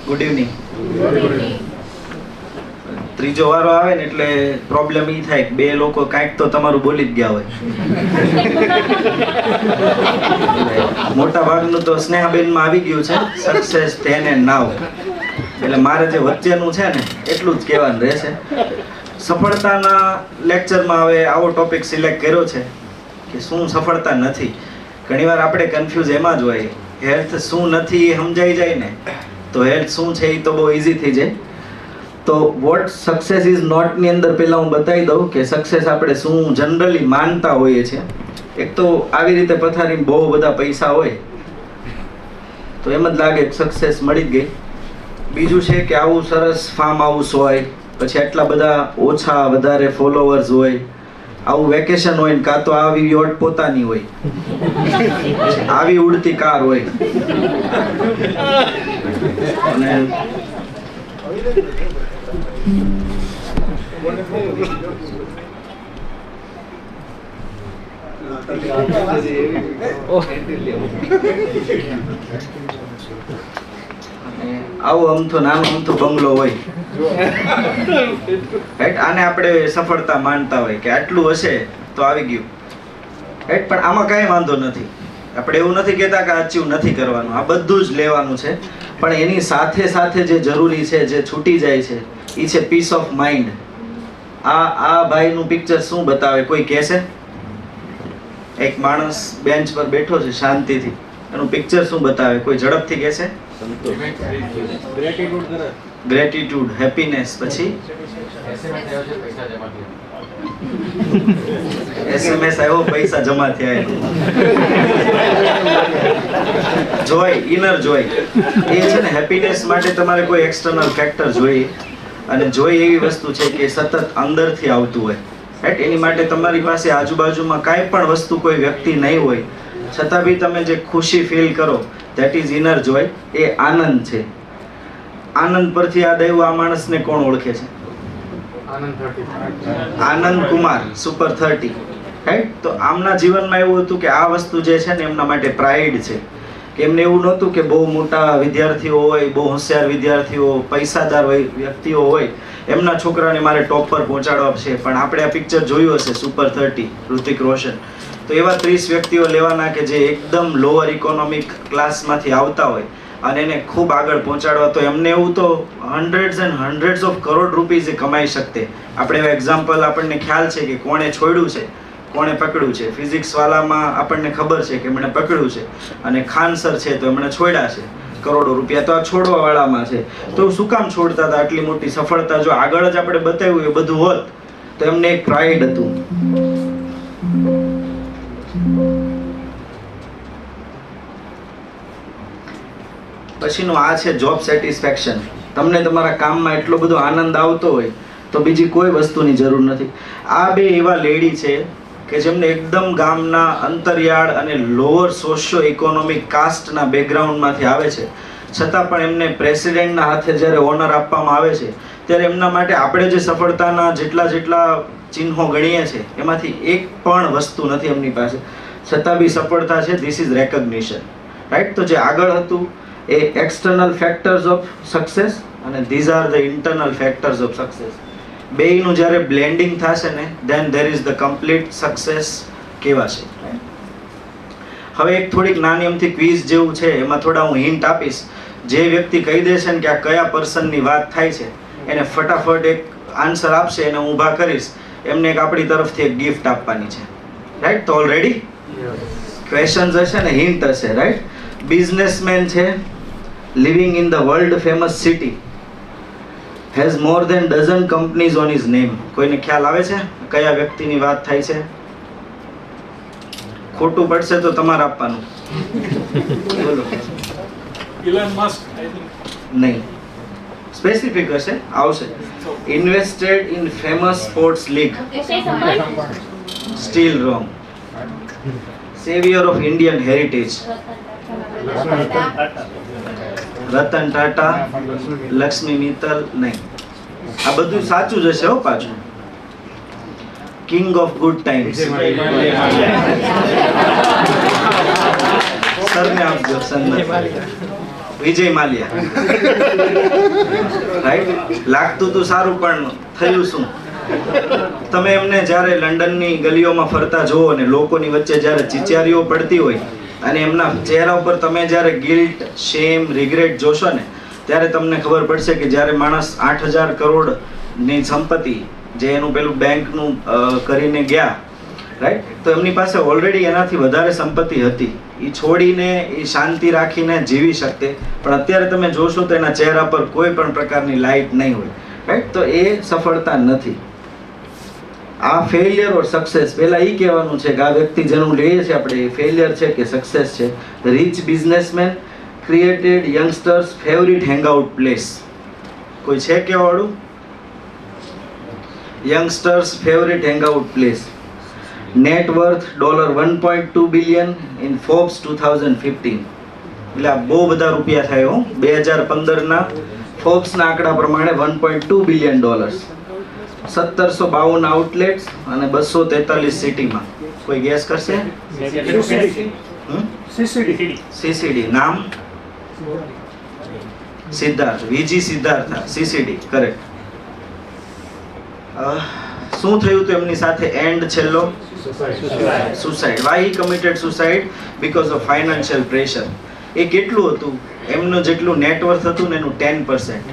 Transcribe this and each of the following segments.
Good evening. ત્રીજો વારો આવે ને એટલે પ્રોબ્લેમ ઈ થાય કે બે લોકો કાંઈક તો તમારું બોલી જ ગયા હોય. મોટા ભાગનું તો સ્નેહાબેનમાં આવી ગયું છે, સક્સેસ ધેન એન્ડ નાવ. એટલે મારે જે વચ્ચેનું છે ને એટલું જ કહેવાનું રહેશે. સફળતાના લેક્ચરમાં હવે આવો ટોપિક સિલેક્ટ કર્યો છે કે શું સફળતા નથી. ઘણીવાર આપણે કન્ફ્યુઝ એમાં જ હોય. હેલ્થ શું નથી એ સમજાઈ જાય ને તો હેલ્થ શું છે એ તો બહુ ઇઝી થઈ જાય. તો વોટ સક્સેસ ઇઝ નોટ ની અંદર પહેલા હું બતાવી દઉં કે સક્સેસ આપણે શું જનરલી માનતા હોઈએ છીએ. એક તો આવી રીતે પથારીમાં બહુ બધા પૈસા હોય તો એમ જ લાગે કે સક્સેસ મળી જ ગઈ. બીજું છે કે આવું સરસ ફાર્મ હાઉસ હોય, પછી આટલા બધા ઓછા વધારે ફોલોવર્સ હોય, આવું વેકેશન હોય ને કાં તો આવી યોટ પોતાની હોય, આવી ઉડતી કાર હોય અને આવું અમથો નાનો અમથો બંગલો હોય. આને આપણે સફળતા માનતા હોય કે આટલું હશે તો આવી ગયું. પણ આમાં કાંઈ વાંધો નથી. આપણે એવું નથી કહેતા કે અચીવ નથી કરવાનું, આ બધું જ લેવાનું છે. પણ એની સાથે સાથે જે જરૂરી છે, જે છૂટી જાય છે, એ છે પીસ ઓફ માઇન્ડ. આ ભાઈનું પિક્ચર શું બતાવે કોઈ કહેશે? એક માણસ બેન્ચ પર બેઠો છે શાંતિથી, એનું પિક્ચર શું બતાવે કોઈ ઝડપથી કહેશે? Gratitude, happiness. પછી SMS આવ્યો, પૈસા જમા થયા. જોય, ઇનર જોય એ છે ને. હેપીનેસ માટે તમારે કોઈ એક્સટર્નલ ફેક્ટર જોઈએ, અને જોઈ એવી વસ્તુ છે કે સતત અંદરથી આવતું હોય. રાઈટ? એની માટે તમારી પાસે આજુબાજુમાં કાંઈ પણ વસ્તુ, કોઈ વ્યક્તિ નહીં હોય છતાં બી તમે જે ખુશી ફીલ કરો, ધેટ ઇઝ ઇનર જોય. એ આનંદ છે. આનંદ પરથી યાદ આવ્યું, આ માણસને કોણ ઓળખે છે? આનંદ કુમાર, સુપર 30. રાઈટ? તો આમના જીવનમાં એવું હતું કે આ વસ્તુ જે છે ને એમના માટે પ્રાઇડ છે. કે એમને એવું નહોતું કે બહુ મોટા વિદ્યાર્થીઓ હોય, બહુ હોશિયાર વિદ્યાર્થીઓ, પૈસાદાર વ્યક્તિઓ હોય, એમના છોકરાને મારે ટોપ પર પહોંચાડવા છે. પણ આપણે આ પિક્ચર જોયું હશે, સુપર 30, ઋતિક રોશન. તો એવા 30 વ્યક્તિઓ લેવાના કે જે એકદમ લોઅર ઇકોનોમિક ક્લાસમાંથી આવતા હોય અને એને ખૂબ આગળ પહોંચાડવા. તો એમને એવું તો hundreds and hundreds of crore rupees એ કમાઈ શકતે. આપણે એવા એક્ઝામ્પલ આપણને ખ્યાલ છે કે કોણે છોડ્યું છે, કોણે પકડ્યું છે. ફિઝિક્સ વાલામાં આપણને ખબર છે કે એમણે પકડ્યું છે, અને ખાન સર છે તો એમણે છોડ્યા છે કરોડો રૂપિયા. તો આ છોડવા વાળામાં છે. તો શું કામ છોડતા હતા? આટલી મોટી સફળતા જો આગળ જ આપણે બતાવ્યું એ બધું હોત તો એમને એક પ્રાઇડ હતું. પછીનું આ છે જોબ સેટિસ્ફેક્શન. તમને તમારા કામમાં એટલો બધો આનંદ આવતો હોય તો બીજી કોઈ વસ્તુની જરૂર નથી. આ બે એવા લેડી છે કે જેમને એકદમ ગામના અંતરિયાળ અને લોઅર સોશિયો ઇકોનોમિક કાસ્ટના બેકગ્રાઉન્ડમાંથી આવે છે, છતાં પણ એમને પ્રેસિડેન્ટના હાથે જ્યારે ઓનર આપવામાં આવે છે ત્યારે એમના માટે આપણે જે સફળતાના જેટલા ચિહ્નો ગણીએ છીએ એમાંથી એક પણ વસ્તુ નથી એમની પાસે, છતાં બી સફળતા છે. This is recognition. રાઈટ? તો જે આગળ હતું એ એક્સટર્નલ ફેક્ટર્સ ઓફ સક્સેસ અને these are the internal factors of success. બેયનું જ્યારે બ્લેન્ડિંગ થશે ને then there is the complete success કહેવાશે. હવે એક થોડીક નાની અમથી ક્વિઝ જેવું છે, એમાં થોડા હું હિન્ટ આપીશ. જે વ્યક્તિ કહી દેશે ને કે આ કયા પર્સનની વાત થાય છે એને ફટાફટ એક આન્સર આપશે, એને હું ઊભા કરીશ, એમને એક આપણી તરફથી એક ગિફ્ટ આપવાની છે. રાઈટ? તો ઓલરેડી ક્વેશ્ચન્સ હશે ને હિન્ટ હશે. રાઈટ? બિઝનેસમેન છે, living in the world famous city, has more than dozen companies on his name. કોઈને ખ્યાલ આવે છે કયા વ્યક્તિની વાત થાય છે? ખોટું પડશે તો તમારે આપવાનું. બોલો. Elon Musk, I think. નહીં, સ્પેસિફિક હશે, આવશે. Invested in famous sports league. Still wrong. Savior of Indian heritage. Ratan Tata, Lakshmi Mittal. નહીં, આ બધું સાચું જ હશે હો પાછું. King of good times, sir સરને આપજો, સરને. વિજય માલ્યા. રાઈટ, લાગતું તું સારું પણ થયું શું? તમે એમને જ્યારે લંડનની ગલીઓમાં ફરતા જુઓ ને લોકોની વચ્ચે જ્યારે ચિચિયારીઓ પડતી હોય અને એમના ચહેરા ઉપર તમે જ્યારે ગિલ્ટ, શેમ, રિગ્રેટ જોશો ને ત્યારે તમને ખબર પડશે કે જ્યારે માણસ 8,000 કરોડની સંપત્તિ જે એનું પેલું બેંકનું કરીને ગયા, રાઈટ, તો એમની પાસે ઓલરેડી એનાથી વધારે સંપત્તિ હતી. એ છોડીને એ શાંતિ રાખીને જીવી શકતે, પણ અત્યારે તમે જોશો તો એના ચહેરા પર કોઈ પણ પ્રકારની લાઇટ નહીં હોય, રાઈટ. તો એ સફળતા નથી. આ ફેલિયર ઓર સક્સેસ, પહેલા એ કહેવાનું છે કે આ વ્યક્તિ જેનું લઈએ છે આપણે એ ફેલિયર છે કે સક્સેસ છે. Rich businessman created youngsters favourite hangout place. કોઈ છે કહેવાવાળું? Youngsters favourite hangout place. Net worth $1.2 billion in Forbes 2015. એટલે આ બહુ બધા રૂપિયા થાય હો. 2015ના ફોર્બ્સના આંકડા પ્રમાણે $1.2 બિલિયન. 1752 આઉટલેટ્સ અને 243 સિટીમાં. કોઈ ગેસ કરશે? સીસીડી. નામ? Siddhartha, VG Siddhartha. CCD correct. શું થયું તો એમની સાથે એન્ડ છેલ્લો? Suicide. Why he committed suicide? Because of financial pressure. એ કેટલું હતું? એમનું જેટલું નેટવર્થ હતું ને એનું 10%.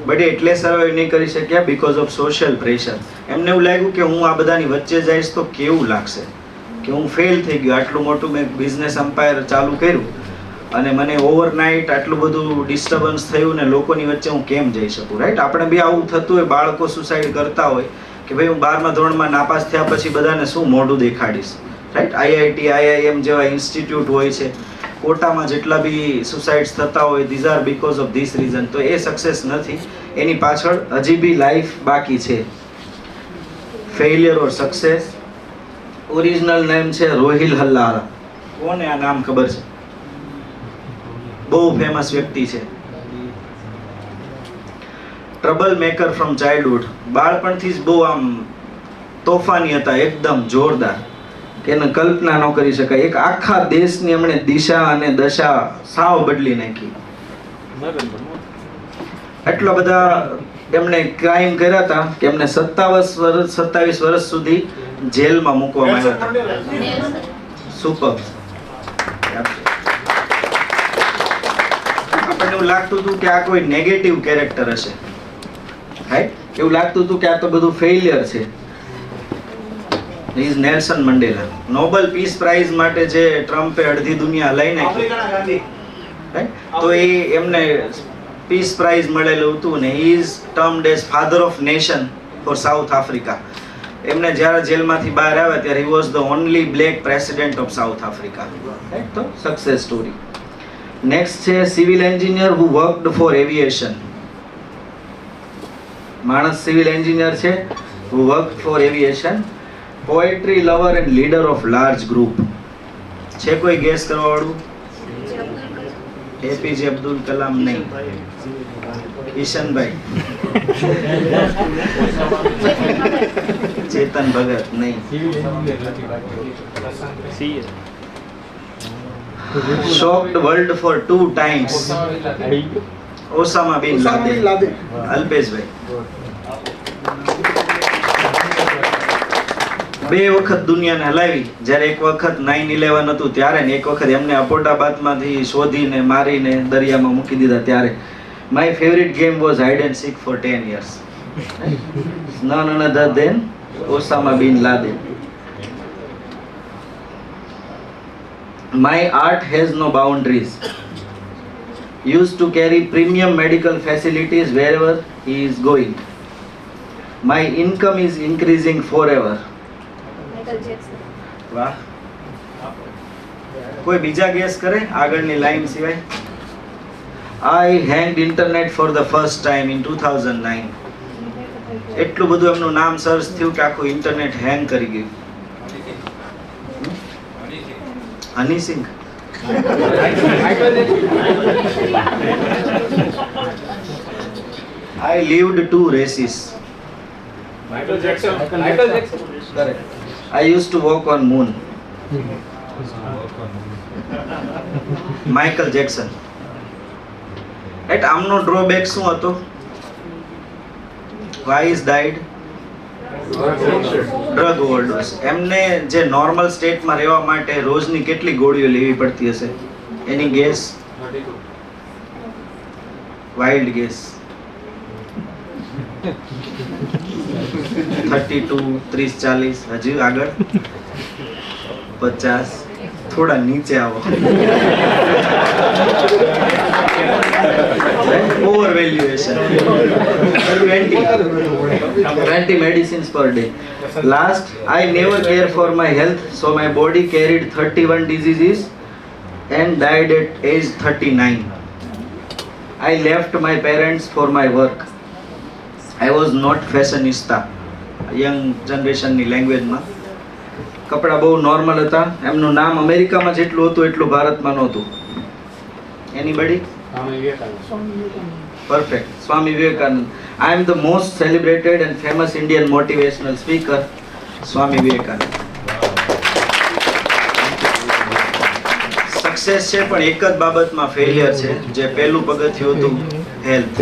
બટ એટલે સર્વાઈવ નહીં કરી શક્યા બીકોઝ ઓફ સોશિયલ પ્રેશર. એમને એવું લાગ્યું કે હું આ બધાની વચ્ચે જઈશ તો કેવું લાગશે, કે હું ફેલ થઈ ગયો. આટલું મોટું મેં બિઝનેસ એમ્પાયર ચાલુ કર્યું અને મને ઓવરનાઇટ આટલું બધું ડિસ્ટર્બન્સ થયું ને લોકોની વચ્ચે હું કેમ જઈ શકું, રાઈટ. આપણે બી આવું થતું હોય, બાળકો સુસાઇડ કરતા હોય કે ભાઈ હું 12મા ધોરણમાં નાપાસ થયા પછી બધાને શું મોઢું દેખાડીશ, રાઈટ. આઈઆઈટી, આઈઆઈએમ જેવા ઇન્સ્ટિટ્યૂટ હોય છે, કોટામાં જેટલા બી સુસાઇડ્સ થતા હોય, these are because of this reason. તો એ સક્સેસ નથી, એની પાછળ હજી બી લાઈફ બાકી છે. ફેલિયર ઓર સક્સેસ. ઓરિજિનલ નેમ છે રોહિલ હલ્લારા. કોને આ નામ ખબર છે? બહુ ફેમસ વ્યક્તિ છે. Trouble maker from childhood. બાળપણથી જ બહુ આમ તોફાની હતા, એકદમ જોરદાર, કે એને કલ્પના ન કરી શકાય. એક આખા દેશની એમણે દિશા અને દશા સાવ બદલી નાખી. એટલા બધા એમણે ક્રાઇમ કર્યા હતા કે એમને 27 વર્ષ સુધી જેલમાં મૂકવામાં આવ્યા હતા. સુપર. આપણને એવું લાગતું હતું કે આ કોઈ નેગેટિવ કેરેક્ટર હશે, રાઈટ. એવું લાગતું હતું કે આ તો બધું ફેલિયર છે. Is Nelson Mandela. Nobel peace prize માટે જે ટ્રમ્પે અડધી દુનિયા હલાઈ નાખી, રાઈટ. તો એ એમને પીસ પ્રાઇઝ મળેલું હતું ને is termed as father of nation for South Africa. એમને જ્યારે જેલમાંથી બહાર આવ્યા ત્યારે he was the only black president of South Africa. તો સક્સેસ સ્ટોરી. નેક્સ્ટ છે civil engineer who worked for aviation. માણસ સિવિલ એન્જિનિયર છે who worked for aviation. Poetry lover and leader of large group. છે કોઈ gas કરવા વાળું? APJ Abdul Kalam નહીં. કિશનભાઈ. ચેતન ભગત નહીં. shocked world for 2 times. Osama bin લાદેન. અલ્પેશભાઈ. 2 વખત દુનિયાને હલાવી. જ્યારે એક વખત 9/11 હતું ત્યારે ને એક વખત એમને અપોટાબાદમાંથી શોધીને મારીને દરિયામાં મૂકી દીધા ત્યારે. My favourite game was hide and seek for 10 years. none other than Osama bin Laden. My art has no boundaries. Used to carry premium medical facilities wherever he is going. My income is increasing forever. વાહ. કોઈ બીજા gas કરે આગળની line સિવાય? I hanged internet for the first time in 2009. એટલું બધું એમનું નામ સર્ચ થયું કે આખું ઇન્ટરનેટ હેંગ કરી ગયું. હની સિંહ. I lived 2 races. Michael Jackson. Correct. I used to walk on moon. Michael Jackson. Right, આમનો ડ્રોબેક શું હતો? Why is died? Drug overdose. એમને જે નોર્મલ સ્ટેટમાં રહેવા માટે રોજની કેટલી ગોળીઓ લેવી પડતી હશે? એની ગેસ? Wild gas. 32, 30, 40, હજી આગળ 50, થોડા નીચે આવો. Over valuation. 20 medicines per day. Last, I never care for my health, so my body carried 31 diseases and died at age 39. I left my parents for my work. I was not fashionista. Young જનરેશનની લેંગ્વેજમાં કપડાં બહુ normal હતા. એમનું નામ અમેરિકામાં જેટલું હતું એટલું ભારતમાં નહોતું. Anybody? Perfect. Swami Vivekananda. I am the most celebrated and famous Indian motivational speaker, Swami Vivekananda. Success છે પણ એક જ બાબતમાં ફેલિયર છે, જે પહેલું પગથિયું હતું હેલ્થ.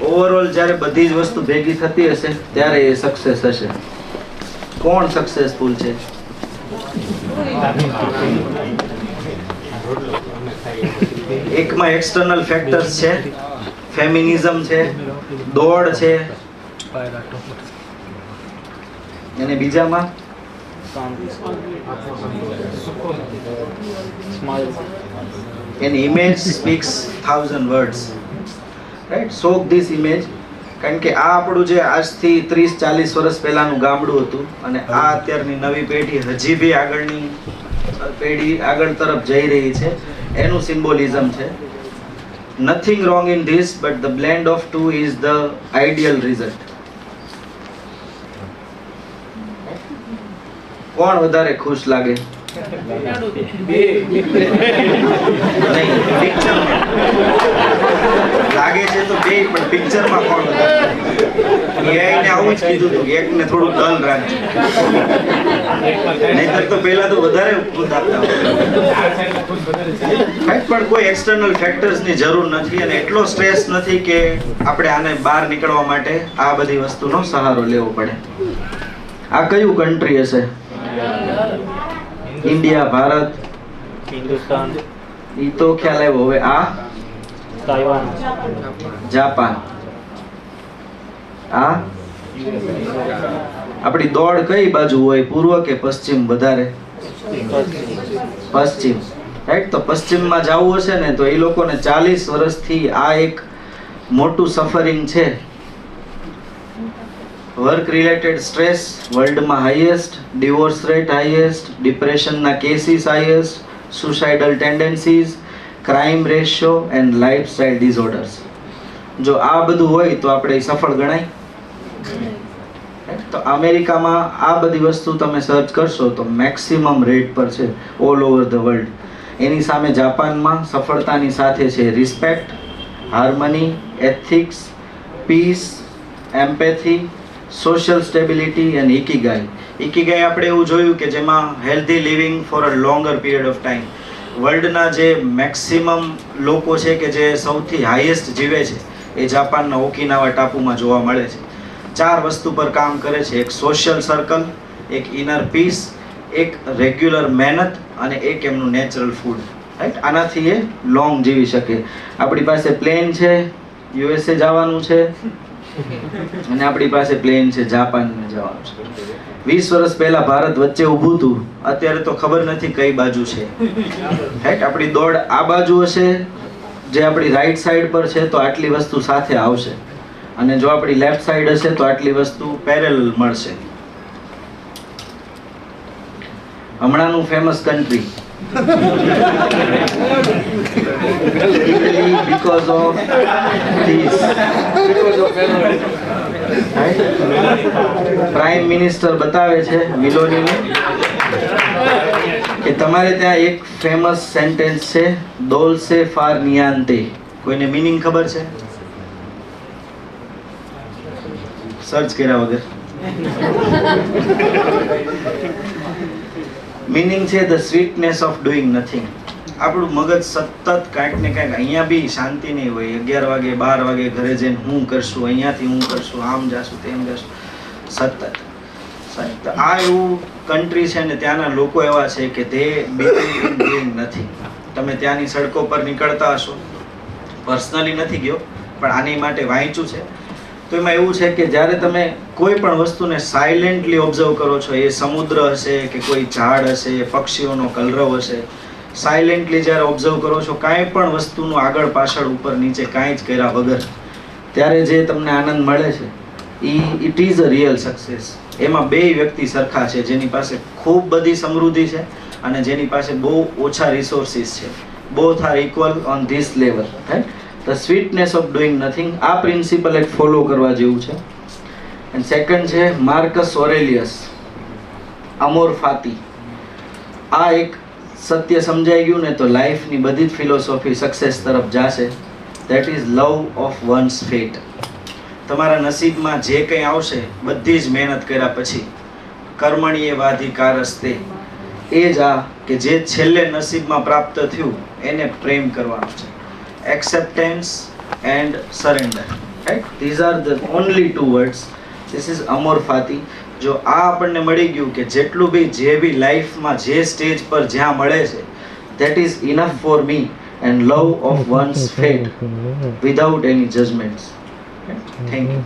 ઓવરઓલ જ્યારે બધી જ વસ્તુ ભેગી થતી હશે ત્યારે એ સક્સેસ હશે. કોણ સક્સેસફુલ છે? એકમાં એક્સટર્નલ ફેક્ટર્સ છે, ફેમિનિઝમ છે, દોડ છે, અને બીજામાં એની image speaks 1000 words. Right, soak this image. કારણ કે આ આપણું જે આજથી 30-40 વર્ષ પહેલાનું ગામડું હતું અને આ અત્યારની નવી પેઢી હજી બી આગળની પેઢી આગળ તરફ જઈ રહી છે, એનું સિમ્બોલિઝમ છે. Nothing wrong in this, but the blend of two is the ideal result. કોણ વધારે ખુશ લાગે? નહીં, પિક્ચરમાં લાગે છે તો બે, પણ પિક્ચરમાં કોણ વધારે? એઆઈને આવું જ કીધું હતું કે એકને થોડું ડલ રાખજો, નહીતર તો પહેલા તો વધારે ખુદ આપતા. પણ કોઈ એક્સટર્નલ ફેક્ટર્સની જરૂર નથી અને એટલો સ્ટ્રેસ નથી કે આપણે આને બહાર નીકળવા માટે આ બધી વસ્તુનો સહારો લેવો પડે. આ કયું કન્ટ્રી હશે? ઇન્ડિયા, ભારત, હિન્દુસ્તાન, ઈ તો ખ્યાલ આવ્યો. હવે આ તાઇવાન, જાપાન. આ આપણી દોડ કઈ બાજુ હોય, પૂર્વ કે પશ્ચિમ? વધારે પશ્ચિમ. રાઈટ, તો પશ્ચિમમાં જવું હશે ને તો એ લોકોને 40 વર્ષથી આ એક મોટું સફરિંગ છે. વર્ક રિલેટેડ સ્ટ્રેસ વર્લ્ડમાં હાઈએસ્ટ, ડિવોર્સ રેટ હાઈએસ્ટ, ડિપ્રેશનના cases highest, suicidal tendencies, crime ratio and lifestyle disorders. જો આ બધું હોય તો આપણે સફળ ગણાય. તો અમેરિકામાં આ બધી વસ્તુ તમે સર્ચ કરશો તો મેક્સિમમ રેટ પર છે ઓલ ઓવર ધ વર્લ્ડ. એની સામે જાપાનમાં સફળતાની સાથે છે respect, harmony, ethics, peace, empathy, social stability and ikigai. Ikigai આપણે એવું જોયું કે જેમાં healthy living for a longer period of time. વર્લ્ડના જે મેક્સિમમ લોકો છે કે જે સૌથી હાઈએસ્ટ જીવે છે એ જાપાનના ઓકિનાવા ટાપુમાં જોવા મળે છે. 4 વસ્તુ પર કામ કરે છે: એક સોશિયલ સર્કલ, એક ઇનર પીસ, એક રેગ્યુલર મહેનત અને એક એમનું નેચરલ ફૂડ. રાઈટ, આનાથી એ લોંગ જીવી શકે. આપણી પાસે પ્લેન છે, યુએસએ જવાનું છે, અને આપણી પાસે પ્લેન છે, જાપાનમાં જવાનું છે. 20 વર્ષ પહેલા ભારત વચ્ચે ઊભું હતું, અત્યારે તો ખબર નથી કઈ બાજુ છે. રાઈટ, આપણી દોડ આ બાજુ હશે, જે આપણી રાઈટ સાઈડ પર છે તો આટલી વસ્તુ સાથે આવશે, અને જો આપણી લેફ્ટ સાઈડ હશે તો આટલી વસ્તુ પેરેલલ મળશે. હમણાંનું famous country Italy because of this. Prime minister બતાવે છે મિલોનીને કે તમારે ત્યાં એક ફેમસ સેન્ટેન્સ છે, ડોલ્સે ફાર નિયાન્તે. કોઈને મીનિંગ ખબર છે? સર્ચ કર્યા વગર. મિનિંગ છે the sweetness of doing nothing. આપણું મગજ સતત કાંઈક ને કાંઈક, અહીંયા બી શાંતિ નહીં હોય. 11 વાગે 12 વાગે ઘરે જઈને હું કરશું, અહીંયાથી હું કરશું, આમ જાશું તેમ જાશું, સતત. સાહેબ, તો આ એવું કન્ટ્રી છે ને ત્યાંના લોકો એવા છે કે તે ડુઈંગ નથી. તમે ત્યાંની સડકો પર નીકળતા હશો, પર્સનલી નથી ગયો પણ આની માટે વાંચ્યું છે, તો એમાં એવું છે કે જ્યારે તમે કોઈ પણ વસ્તુને સાયલેન્ટલી ઓબ્ઝર્વ કરો છો, એ સમુદ્ર હશે કે કોઈ ઝાડ હશે, પક્ષીઓનો કલરવ હશે, સાયલેન્ટલી જ્યારે ઓબ્ઝર્વ કરો છો કાંઈ પણ વસ્તુનું આગળ પાછળ ઉપર નીચે કાંઈ જ કર્યા વગર, ત્યારે જે તમને આનંદ મળે છે it is a real success. એમાં બે વ્યક્તિ સરખા છે, જેની પાસે ખૂબ બધી સમૃદ્ધિ છે અને જેની પાસે બહુ ઓછા રિસોર્સિસ છે. Both are equal on this level, right? The sweetness of doing nothing. આ પ્રિન્સિપલ એક ફોલો કરવા જેવું છે. એન્ડ સેકન્ડ છે માર્કસ ઓરેલિયસ, અમોર ફાતી. આ એક સત્ય સમજાઈ ગયું ને તો લાઈફની બધી જ ફિલોસોફી સક્સેસ તરફ જશે. That is love of once fat. તમારા નસીબમાં જે કંઈ આવશે બધી જ મહેનત કર્યા પછી, કર્મણીય વાધિકારસ્તે, એ જ આ કે જે છેલ્લે નસીબમાં પ્રાપ્ત થયું એને પ્રેમ કરવાનો છે. Acceptance and surrender, right? These are the only 2 words. This is amor fati. જો આ આપણને મળી ગયું કે જેટલું બી જે બી લાઈફમાં જે સ્ટેજ પર જ્યાં મળે છે, that is enough for me and love of once fat without any judgements. Thank you.